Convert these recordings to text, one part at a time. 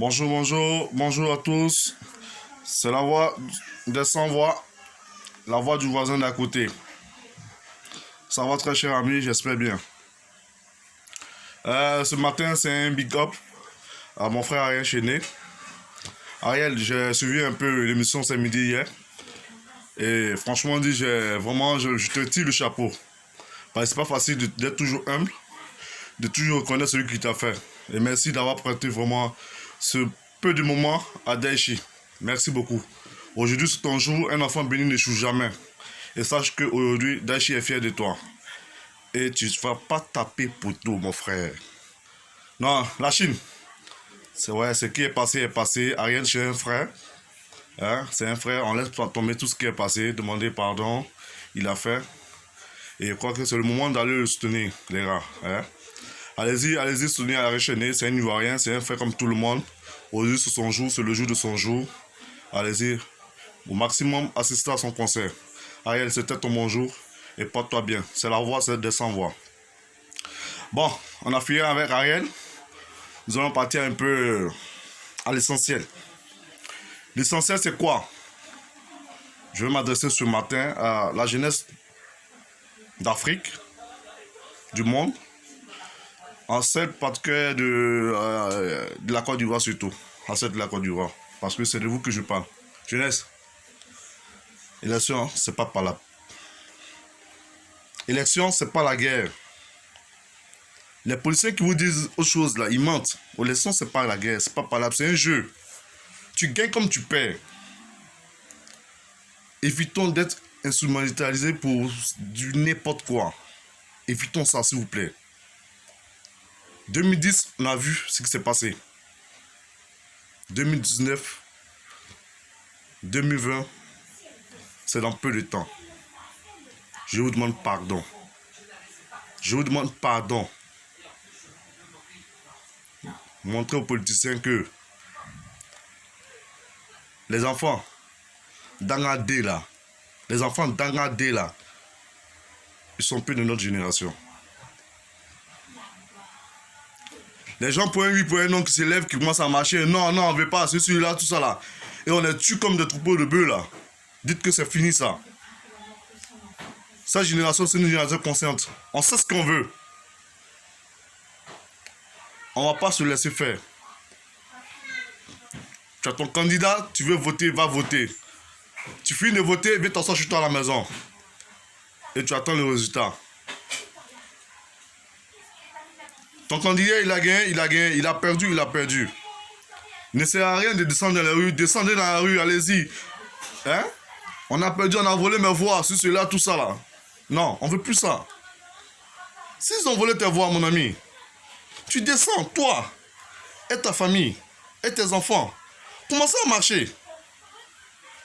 Bonjour, bonjour, bonjour à tous. C'est la voix des sans-voix, la voix du voisin d'à côté. Ça va très cher ami, j'espère bien. Ce matin, c'est un big up à mon frère Ariel Chené. Ariel, j'ai suivi un peu l'émission ce midi hier. Et franchement dit, je te tire le chapeau. Parce que c'est pas facile d'être toujours humble, de toujours reconnaître celui qui t'a fait. Et merci d'avoir prêté vraiment ce peu de moments à Daichi. Merci beaucoup. Aujourd'hui, c'est ton jour, un enfant béni n'échoue jamais. Et sache qu'aujourd'hui, Daichi est fier de toi. Et tu ne vas pas taper poteau, mon frère. Non, la Chine. C'est vrai, ce qui est passé. Ariel, c'est un frère. Hein? C'est un frère, on laisse pas tomber tout ce qui est passé, demander pardon. Il a fait. Et je crois que c'est le moment d'aller le soutenir, les gars. Hein? Allez-y soutenir Ariel Chené. C'est un Ivoirien, c'est un frère comme tout le monde. Aujourd'hui, c'est son jour, c'est le jour de son jour. Allez-y, au maximum, assistez à son concert. Ariel, c'était ton bonjour. Et porte-toi bien. C'est la voix, c'est des sans-voix. Bon, on a fini avec Ariel. Nous allons partir un peu à l'essentiel. L'essentiel, c'est quoi? Je vais m'adresser ce matin à la jeunesse d'Afrique, du monde, en celle particulière de la Côte d'Ivoire surtout. En celle de la Côte d'Ivoire. Parce que c'est de vous que je parle. Jeunesse, élection, c'est pas par là. Élection, c'est pas la guerre. Les policiers qui vous disent autre chose là, ils mentent. Élection, c'est pas la guerre, c'est pas par là, c'est un jeu. Tu gagnes comme tu perds. Évitons d'être instrumentalisés pour du n'importe quoi. Évitons ça, s'il vous plaît. 2010, on a vu ce qui s'est passé. 2019, 2020, c'est dans peu de temps. Je vous demande pardon. Je vous demande pardon. Montrez aux politiciens que les enfants d'Angadé là, ils sont plus de notre génération. Les gens pour un oui, pour un non qui s'élèvent, qui commencent à marcher, non, on veut pas, c'est celui-là, tout ça là. Et on les tue comme des troupeaux de bœufs là. Dites que c'est fini ça. Cette génération, c'est une génération consciente. On sait ce qu'on veut. On va pas se laisser faire. Tu as ton candidat, tu veux voter, va voter. Tu finis de voter, viens t'asseoir chez toi à la maison. Et tu attends le résultat. Ton candidat, il a gagné, il a perdu. Ne sert à rien de descendre dans la rue, descendez dans la rue, allez-y. Hein? On a perdu, on a volé mes voix, sur cela, tout ça là. Non, on veut plus ça. S'ils ont volé tes voix, mon ami, tu descends, toi, et ta famille, et tes enfants. Commencez à marcher.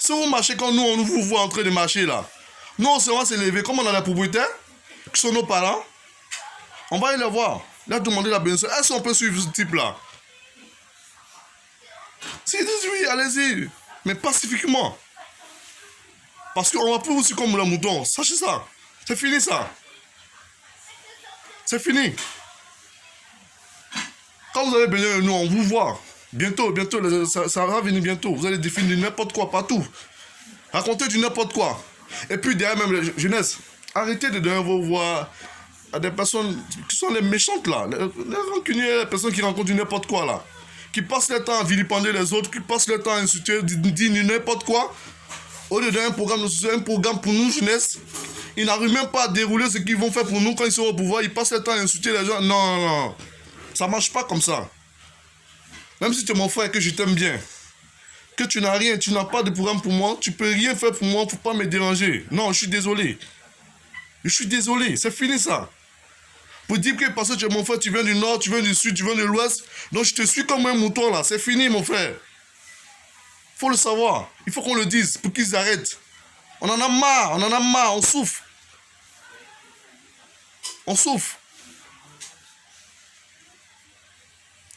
Si vous marchez quand nous, on vous voit en train de marcher là, nous, on va se lever. Comme on a les propriétaires, qui sont nos parents, on va aller les voir. Leur demander la bénédiction. Est-ce qu'on peut suivre ce type-là? S'ils disent oui, allez-y. Mais pacifiquement. Parce qu'on va plus vous suivre comme le mouton. Sachez ça. C'est fini ça. C'est fini. Quand vous avez besoin de nous, on vous voit. Bientôt, ça va venir bientôt. Vous allez définir n'importe quoi partout. Racontez du n'importe quoi. Et puis derrière même, la jeunesse, arrêtez de donner vos voix à des personnes qui sont les méchantes là. Les rancuniers, les personnes qui rencontrent du n'importe quoi là. Qui passent le temps à vilipender les autres, qui passent le temps à insulter, dire n'importe quoi. Au lieu d'un programme pour nous, jeunesse, ils n'arrivent même pas à dérouler ce qu'ils vont faire pour nous quand ils seront au pouvoir. Ils passent le temps à insulter les gens. Non. Ça marche pas comme ça. Même si tu es mon frère et que je t'aime bien, que tu n'as rien, tu n'as pas de programme pour moi, tu peux rien faire pour moi, faut pas me déranger. Non, je suis désolé. C'est fini ça. Pour dire que parce que tu es mon frère, tu viens du nord, tu viens du sud, tu viens de l'ouest, donc je te suis comme un mouton là. C'est fini mon frère. Faut le savoir. Il faut qu'on le dise pour qu'ils arrêtent. On en a marre, on souffre.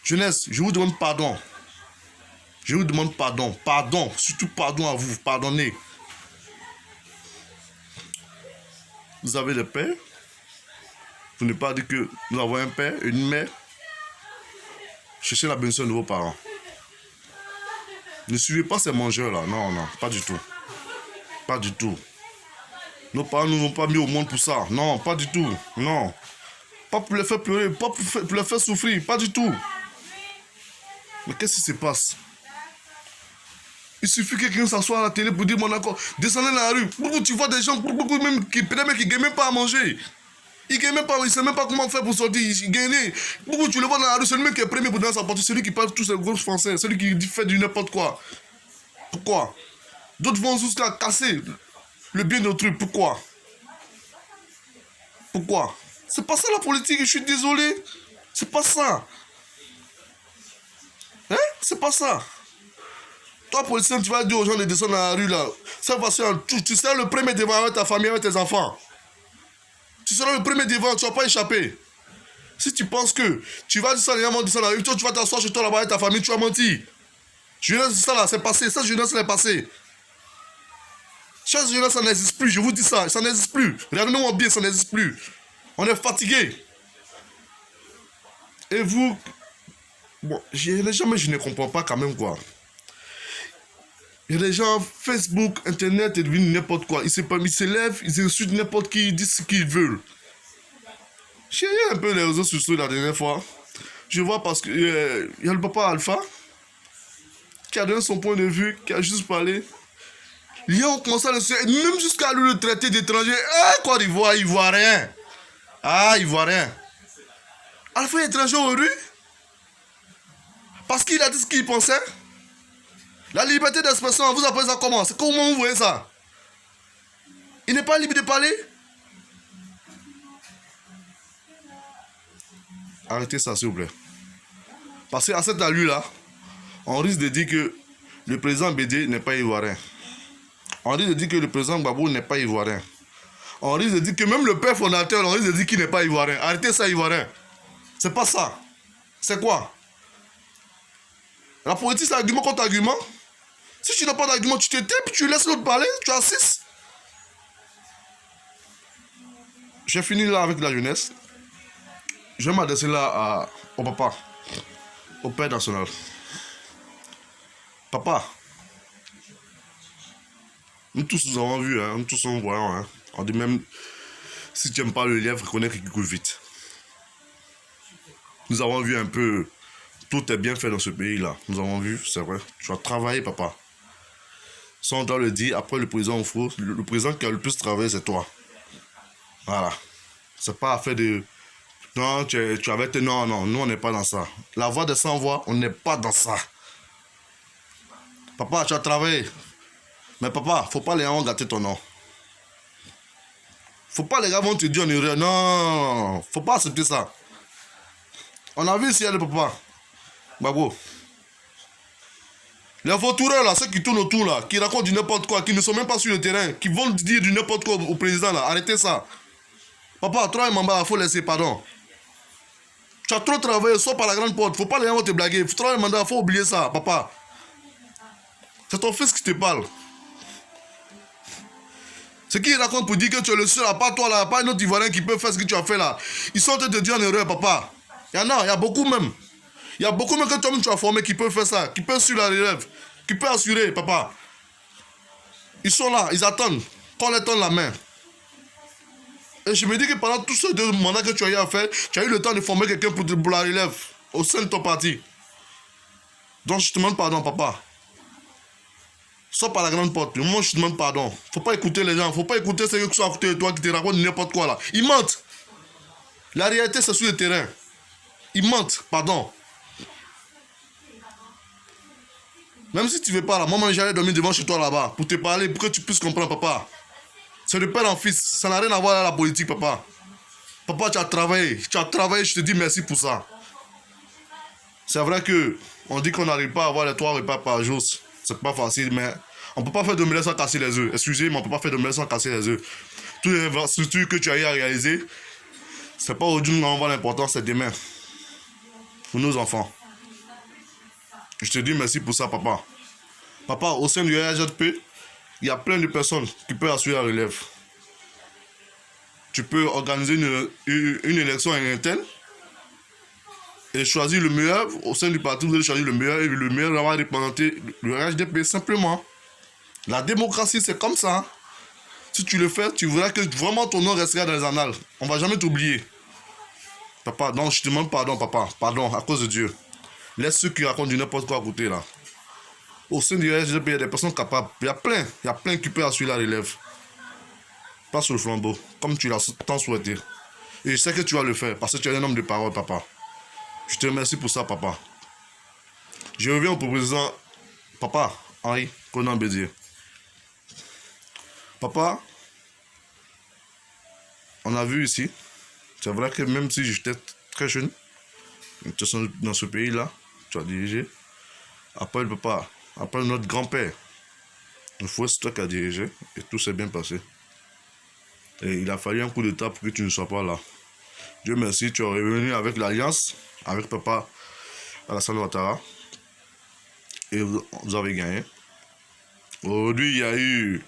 Jeunesse, je vous demande pardon. Pardon, surtout pardon à vous, pardonnez. Vous avez le père. Vous ne pas dire que nous avons un père, une mère. Cherchez la bénédiction de vos parents. Ne suivez pas ces mangeurs-là. Non, non, pas du tout. Pas du tout. Nos parents ne nous ont pas mis au monde pour ça. Non, pas du tout. Non. Pas pour les faire pleurer, pas pour les faire souffrir, pas du tout. Mais qu'est-ce qui se passe? Il suffit que quelqu'un s'assoie à la télé pour dire mon accord. Descendez dans la rue. Pourquoi tu vois des gens même, qui ne gagnent même pas à manger? Ils ne gagnent même pas, ils ne savent même pas comment faire pour sortir. Ils gagnent. Pourquoi tu le vois dans la rue? C'est lui qui est premier pour donner sa porte. Celui qui parle tous ces gros français. Celui qui fait du n'importe quoi. Pourquoi? D'autres vont jusqu'à casser le bien d'autrui. Pourquoi? Pourquoi? C'est pas ça la politique, je suis désolé. C'est pas ça. Hein? C'est pas ça. Toi, politicien, tu vas dire aux gens de descendre dans la rue là. Ça va se faire. Tu seras le premier devant avec ta famille, avec tes enfants. Tu seras le premier devant, tu vas pas échapper. Si tu penses que tu vas descendre dans la rue, toi, tu vas t'asseoir chez toi là-bas avec ta famille, tu vas mentir. Jeunesse, ça là, c'est passé. Ça, jeunesse, c'est passé. Chaque jeunesse, ça n'existe plus. Je vous dis ça, ça n'existe plus. Regardez-moi bien, ça n'existe plus. On est fatigué. Et vous... Bon, je ne comprends pas quand même quoi. Il y a des gens, Facebook, Internet est devenu n'importe quoi. Ils s'élèvent, ils insultent n'importe qui, ils disent ce qu'ils veulent. J'ai regardé un peu les réseaux sociaux la dernière fois. Je vois parce que y a le papa Alpha qui a donné son point de vue, qui a juste parlé. Les gens ont commencé à le suivre, même jusqu'à lui le traiter d'étranger. Ah, quoi d'Ivoire, Ivoirien. Ah, Ivoirien. Alpha est étranger aux rues parce qu'il a dit ce qu'il pensait. La liberté d'expression, vous appelez ça comment? C'est comment vous voyez ça? Il n'est pas libre de parler? Arrêtez ça, s'il vous plaît. Parce qu'à cette allure-là, on risque de dire que le président Bédé n'est pas ivoirien. On risque de dire que le président Gbagbo n'est pas ivoirien. On risque de dire que même le père fondateur, on risque de dire qu'il n'est pas ivoirien. Arrêtez ça, ivoirien. C'est pas ça. C'est quoi? La politique, c'est argument contre argument. Si tu n'as pas d'argument, tu te tais, puis tu laisses l'autre parler, tu assistes. J'ai fini là avec la jeunesse. Je vais m'adresser là au papa, au père national. Papa, nous tous nous avons vu, hein, nous tous sommes voyants. Hein. On dit même, si tu n'aimes pas le lièvre, connais qu'il court vite. Nous avons vu un peu, tout est bien fait dans ce pays-là. Nous avons vu, c'est vrai. Tu as travaillé, papa. Ça, on doit le dire, après le président au four, le président qui a le plus travaillé, c'est toi. Voilà. C'est pas affaire de... Non, tu avais été... Non, non, nous, on n'est pas dans ça. La voix des sans-voix, on n'est pas dans ça. Papa, tu as travaillé. Mais papa, faut pas les gens gâter ton nom. Faut pas les gars vont te dire en erreur. Non, faut pas accepter ça. On a vu ici, le papa. Babo. Les vautoureurs là, ceux qui tournent autour là, qui racontent du n'importe quoi, qui ne sont même pas sur le terrain, qui vont dire du n'importe quoi au président là, arrêtez ça. Papa, toi et maman, il faut laisser, pardon. Tu as trop travaillé, sors par la grande porte, faut pas les gens te blaguer. Toi et maman, il faut oublier ça, papa. C'est ton fils qui te parle. Ce qu'il raconte pour dire que tu es le seul, à part toi là, pas un autre Ivoirien qui peut faire ce que tu as fait là. Ils sont en train de te dire en erreur, papa. Il y a beaucoup même. Il y a beaucoup même que toi-même tu as formé qui peuvent faire ça, qui peuvent suivre la relève, qui peuvent assurer, papa. Ils sont là, ils attendent qu'on leur tende la main. Et je me dis que pendant tous ces 2 mandats que tu as eu à faire, tu as eu le temps de former quelqu'un pour la relève au sein de ton parti. Donc je te demande pardon, papa. Sors par la grande porte. Moi, je te demande pardon. Faut pas écouter les gens. Faut pas écouter ceux qui sont à côté de toi qui te racontent n'importe quoi là. Ils mentent. La réalité, c'est sur le terrain. Ils mentent. Pardon. Même si tu veux pas là, moi, j'allais dormir devant chez toi là-bas pour te parler, pour que tu puisses comprendre, papa. C'est de père en fils. Ça n'a rien à voir avec la politique, papa. Papa, tu as travaillé. Tu as travaillé, je te dis merci pour ça. C'est vrai que on dit qu'on n'arrive pas à avoir les 3 repas par jour. C'est pas facile, mais on peut pas faire de omelette sans casser les œufs. Excusez-moi, on peut pas faire de omelette sans casser les œufs. Toutes les infrastructures que tu as eu à réaliser, c'est pas aujourd'hui que nous allons voir l'importance, c'est demain. Pour nos enfants. Je te dis merci pour ça, papa. Papa, au sein du RHJP, il y a plein de personnes qui peuvent assurer la relève. Tu peux organiser une élection interne. et choisir le meilleur. Au sein du parti, vous allez choisir le meilleur et le meilleur va représenter le RHDP simplement. La démocratie, c'est comme ça. Si tu le fais, tu verras que vraiment ton nom restera dans les annales. On va jamais t'oublier. Papa, non, je te demande pardon, papa. Pardon, à cause de Dieu. Laisse ceux qui racontent du n'importe quoi à côté, là. Au sein du RHDP, il y a des personnes capables. Il y a plein qui peuvent assurer la relève. Pas sur le flambeau, comme tu l'as tant souhaité. Et je sais que tu vas le faire, parce que tu es un homme de parole, papa. Je te remercie pour ça, papa. Je reviens au président, papa, Henri Konan Bédier. Papa, on a vu ici, c'est vrai que même si j'étais très jeune, dans ce pays-là, tu as dirigé. Après le papa, après notre grand-père, le fouet, c'est toi qui as dirigé, et tout s'est bien passé. Et il a fallu un coup d'état pour que tu ne sois pas là. Dieu merci, tu es revenu avec l'alliance, avec papa Alassane Ouattara. Et vous avez gagné. Aujourd'hui, il y a eu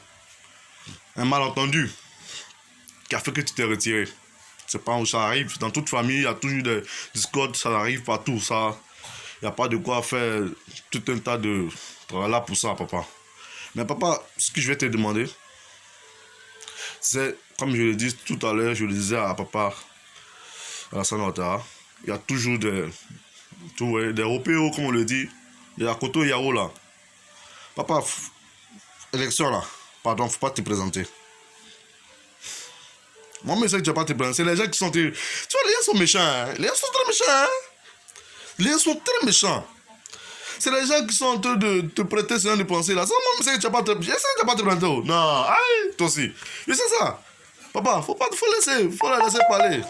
un malentendu qui a fait que tu t'es retiré. C'est pas où ça arrive. Dans toute famille, il y a toujours des discordes, ça arrive partout. Ça, il n'y a pas de quoi faire tout un tas de là pour ça, papa. Mais papa, ce que je vais te demander, c'est, comme je le dis tout à l'heure, je le disais à papa Alassane Ouattara, il y a toujours des OPO, comme on le dit, des Akoto Yao là. Papa, élection là, pardon, faut pas te présenter. Moi, je sais que tu vas pas te présenter. C'est les gens qui sont. Tu vois, les gens sont méchants. Hein? Les gens sont très méchants. Hein? Les gens sont très méchants. C'est les gens qui sont en train de te prêter ce genre de pensée là. Ça, moi, je sais que tu vas pas te. Je sais que tu vas pas te présenter. Oh. Non, aïe, toi aussi. Je sais ça. Papa, faut la laisser parler.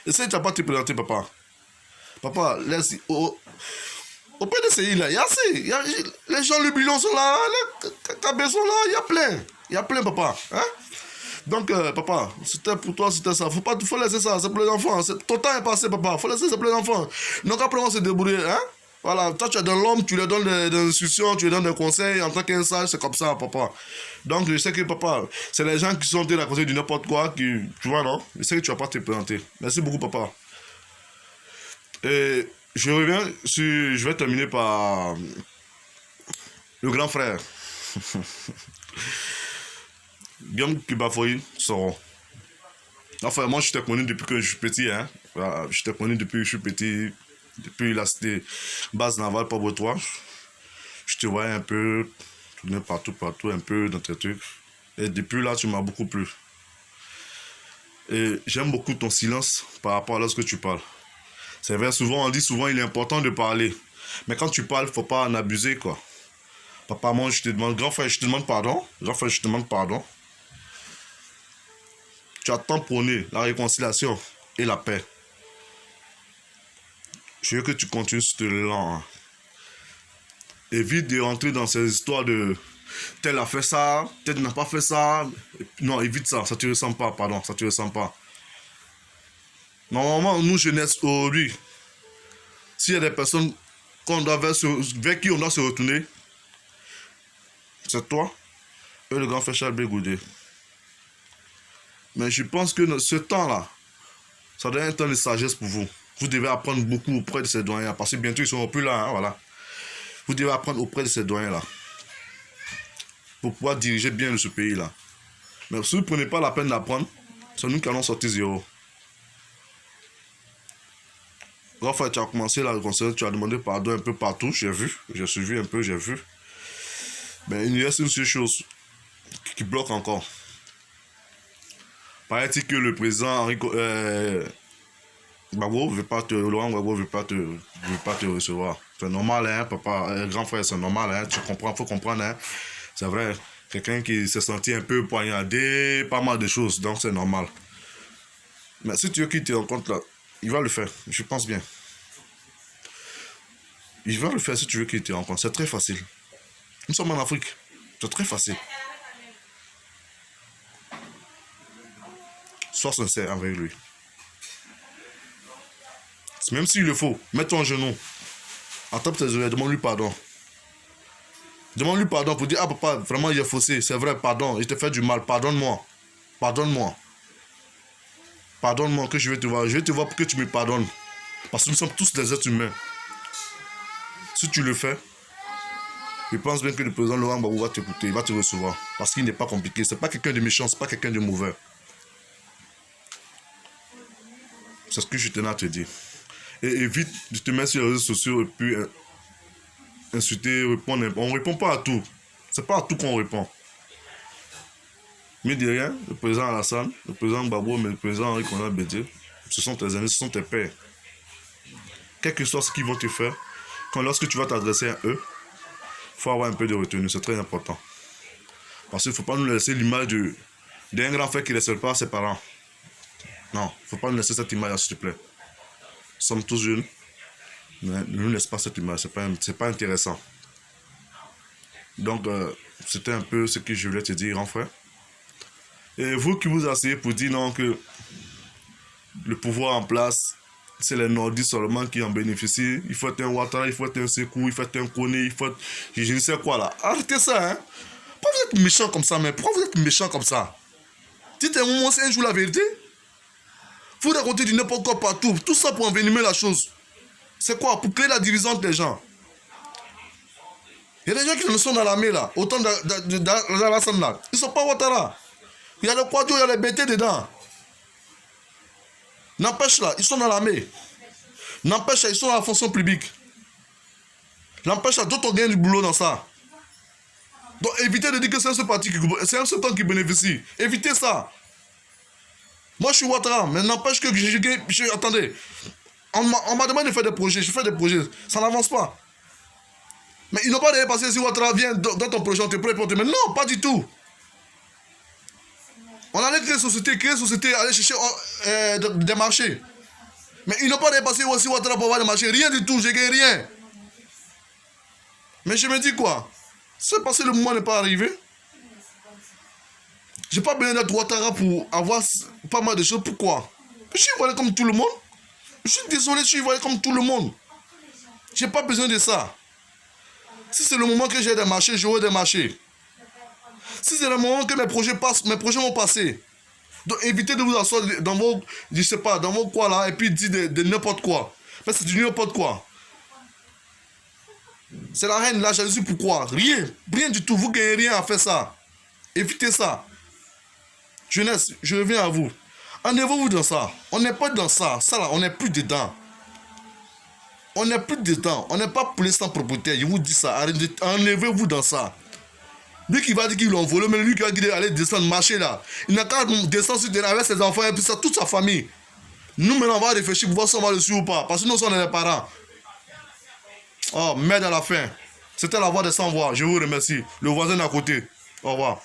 Je sais que tu vas pas te présenter, papa. Papa, laisse. Au PDCI là, il y a assez. Les gens, le bilan sont là. Les cabés sont là. Il y a plein, papa. Hein? Donc, papa, c'était pour toi, c'était ça. Faut laisser ça, c'est pour les enfants. Ton temps est passé, papa. Faut laisser ça pour les enfants. Donc, après, on va se débrouiller, hein. Voilà, toi, tu es dans l'homme, tu lui donnes des instructions, tu lui donnes des conseils. En tant qu'un sage, c'est comme ça, papa. Donc, je sais que, papa, c'est les gens qui sont à côté du n'importe quoi, qui, tu vois, non. Je sais que tu vas pas te présenter. Merci beaucoup, papa. Et je reviens, je vais terminer par le grand frère. Guillaume Kibafoy Soro. Enfin, moi, je t'ai connu depuis que je suis petit. Hein. Je t'ai connu depuis que je suis petit. Depuis la cité base navale, pas toi. Je te voyais un peu tourner partout, un peu dans tes trucs. Et depuis là, tu m'as beaucoup plu. Et j'aime beaucoup ton silence par rapport à ce que tu parles. C'est vrai, souvent, on dit souvent, il est important de parler. Mais quand tu parles, il ne faut pas en abuser, quoi. Papa, moi, je te demande, grand frère, je te demande pardon. Grand frère, je te demande pardon. Tu as tant prôné la réconciliation et la paix. Je veux que tu continues sur l'élan. Hein. Évite de rentrer dans ces histoires de tel a fait ça, tel n'a pas fait ça. Non, évite ça, ça ne te ressemble pas, pardon, ça ne te ressemble pas. Normalement, nous, jeunesse, aujourd'hui, s'il y a des personnes vers qui on doit se retourner, c'est toi et le grand frère Charles Bégoudé. Mais je pense que ce temps-là, ça doit être un temps de sagesse pour vous. Vous devez apprendre beaucoup auprès de ces doyens, parce que bientôt ils seront plus là, hein, voilà. Vous devez apprendre auprès de ces doyens-là, pour pouvoir diriger bien ce pays-là. Mais si vous ne prenez pas la peine d'apprendre, c'est nous qui allons sortir zéro. Grand frère, tu as commencé la réconciliation, tu as demandé pardon un peu partout, j'ai vu, j'ai suivi un peu, j'ai vu. Mais il y a une seule chose qui bloque encore. Paraît-il que le président Henri Gbagbo ne veut pas te, Laurent Gbagbo veut pas te recevoir. C'est normal, hein, papa, grand frère, c'est normal, hein, tu comprends, faut comprendre, hein. C'est vrai, quelqu'un qui s'est senti un peu poignardé, pas mal de choses, donc c'est normal. Mais si tu veux qu'il te rencontre là, il va le faire, je pense bien. Il va le faire si tu veux qu'il te rencontre, c'est très facile. Nous sommes en Afrique, c'est très facile. Sois sincère avec lui. Même s'il le faut, mets ton genou. Attrape tes oreilles, demande-lui pardon. Demande-lui pardon pour dire, ah papa, vraiment il est faussé, c'est vrai, pardon, il te fait du mal, pardonne-moi. Pardonne-moi. Pardonne-moi que je vais te voir. Je vais te voir pour que tu me pardonnes. Parce que nous sommes tous des êtres humains. Si tu le fais, je pense bien que le président Laurent Gbagbo va t'écouter, il va te recevoir. Parce qu'il n'est pas compliqué. C'est pas quelqu'un de méchant, c'est pas quelqu'un de mauvais. C'est ce que je tenais à te dire. Et évite de te mettre sur les réseaux sociaux et puis insulter, répondre. On ne répond pas à tout. C'est pas à tout qu'on répond. Mais derrière, le président Alassane, le président Gbagbo, mais le président Henri Konan Bédié, ce sont tes amis, ce sont tes pères. Quel que soit ce qu'ils vont te faire, lorsque tu vas t'adresser à eux, il faut avoir un peu de retenue, c'est très important. Parce qu'il ne faut pas nous laisser l'image d'un grand frère qui ne laisse pas ses parents. Non, il ne faut pas nous laisser cette image, s'il te plaît. Nous sommes tous jeunes, mais ne nous laisse pas cette image, c'est pas intéressant. Donc, c'était un peu ce que je voulais te dire, grand frère. Et vous qui vous asseyez pour dire non, que le pouvoir en place, c'est les nordistes seulement qui en bénéficient. Il faut être un Ouattara, il faut être un Sékou, il faut être un Koné, il faut être... Je ne sais quoi là. Arrêtez ça, hein. Pourquoi vous êtes méchant comme ça, mais pourquoi vous êtes méchant comme ça? Dites un moment, c'est un jour la vérité. Vous racontez du n'importe quoi partout. Tout ça pour envenimer la chose. C'est quoi? Pour créer la division entre les gens. Il y a des gens qui sont dans l'armée là. Autant dans la scène là. Ils ne sont pas Ouattara. Il y a le Kwadjo, il y a les BT dedans. N'empêche là, ils sont dans l'armée. N'empêche là, ils sont dans la fonction publique. N'empêche là, d'autres gagnent du boulot dans ça. Donc évitez de dire que c'est un seul parti c'est un seul temps qui bénéficie. Évitez ça. Moi je suis Ouattara, mais n'empêche que attendez. On m'a demandé de faire des projets, je fais des projets. Ça n'avance pas. Mais ils n'ont pas dépassé si Ouattara vient dans ton projet, on te prête pour te... Mais non, pas du tout. On allait créer société, aller chercher des marchés. Mais ils n'ont pas dépassé aussi Ouattara pour avoir des marchés. Rien du tout, j'ai gagné rien. Mais je me dis quoi? C'est parce que le moment n'est pas arrivé. J'ai pas besoin d'être Ouattara pour avoir pas mal de choses. Pourquoi? Je suis ivoirien comme tout le monde. Je suis désolé, je suis ivoirien comme tout le monde. J'ai pas besoin de ça. Si c'est le moment que j'ai des marchés, j'aurai des marchés. Si c'est le moment que mes projets passent, mes projets vont passer. Donc évitez de vous asseoir dans vos, je sais pas, dans vos quoi là, et puis dire de n'importe quoi. Mais c'est du n'importe quoi. C'est la haine, la jalousie, pourquoi? Rien du tout, vous ne gagnez rien à faire ça. Évitez ça. Jeunesse, je reviens à vous. Enlevez-vous dans ça. On n'est pas dans ça. Ça là, on n'est plus dedans. On n'est plus dedans. On n'est pas pour l'instant propriétaire. Je vous dis ça. Enlevez-vous dans ça. Lui qui va dire qu'ils l'ont volé, mais lui qui va dire aller descendre, marcher là. Il n'a qu'à descendre sur terrain avec ses enfants et puis ça, toute sa famille. Nous maintenant on va réfléchir pour voir si on va le suivre ou pas. Parce que nous sommes les parents. Oh, merde à la fin. C'était la voix des sans voix. Je vous remercie. Le voisin d'à côté. Au revoir.